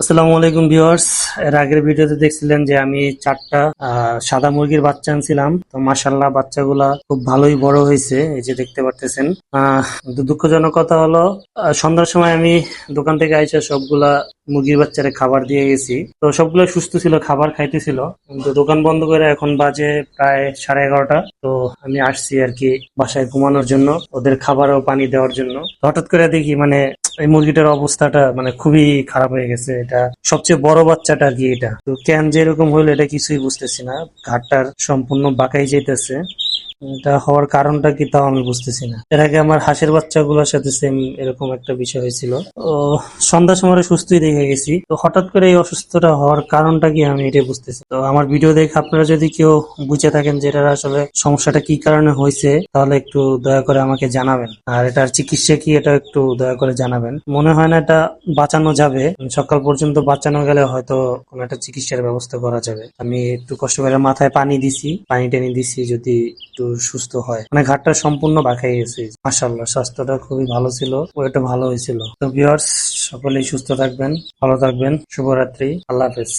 আসসালামু আলাইকুম ভিউয়ার্স। এর আগের ভিডিওতে দেখছিলেন যে আমি চারটা সাদা মুরগির বাচ্চা আনছিলাম। তো মাশাআল্লাহ বাচ্চাগুলা খুব ভালোই বড় হয়েছে, এই যে দেখতে পারতেছেন। কিন্তু দুঃখজনক কথা হলো সন্ধ্যার সময় আমি দোকান থেকে আইসা সবগুলা মুরগির বাচ্চারে খাবার দিয়ে গেছি। তো সবগুলো সুস্থ ছিল, খাবার খাইতেছিল, কিন্তু দোকান বন্ধ করে এখন বাজে প্রায় 11:30। তো আমি আসছি আর কি বাসায় ঘুমানোর জন্য, ওদের খাবার ও পানি দেওয়ার জন্য। তো হঠাৎ করে দেখি মানে এই মুরগিটার অবস্থাটা মানে খুবই খারাপ হয়ে গেছে। এটা সবচেয়ে বড় বাচ্চাটা আর কি। এটা তো কেন যে এরকম হইলো এটা কিছুই বুঝতেছি না। ঘাটটার সম্পূর্ণ বাঁকাই যাইতেছে। এটা হওয়ার কারণটা কি তাও আমি বুঝতেছি না। এর আগে আমার হাঁসের বাচ্চাগুলোর সাথে সেম এরকম একটা বিষয় হয়েছিল। তো সন্ধ্যার সময় সুস্থই দেখে গেছি, তো হঠাৎ করে এই অসুস্থতা হওয়ার কারণটা কি আমি এটাই বুঝতেছি। তো আমার ভিডিও দেখে আপনারা যদি কেউ বুঝে থাকেন যে এটার আসলে সমস্যাটা কি কারণে হয়েছে, তাহলে একটু দয়া করে আমাকে জানাবেন। আর এটার চিকিৎসা কি এটা একটু দয়া করে জানাবেন। মনে হয় না এটা বাঁচানো যাবে, সকাল পর্যন্ত বাঁচানো গেলে হয়তো কোনো একটা চিকিৎসার ব্যবস্থা করা যাবে। আমি একটু কষ্ট করে মাথায় পানি দিছি, পানি টানি দিছি, যদি একটু সুস্থ হয়। মানে ঘাটটা সম্পূর্ণ বাঁকাই গেছে। মাশাআল্লাহ স্বাস্থ্যটা খুবই ভালো ছিল, ওটা ভালো হয়েছিল। তো ভিউয়ার্স, সকলেই সুস্থ থাকবেন, ভালো থাকবেন। শুভরাত্রি, আল্লাহ হাফেজ।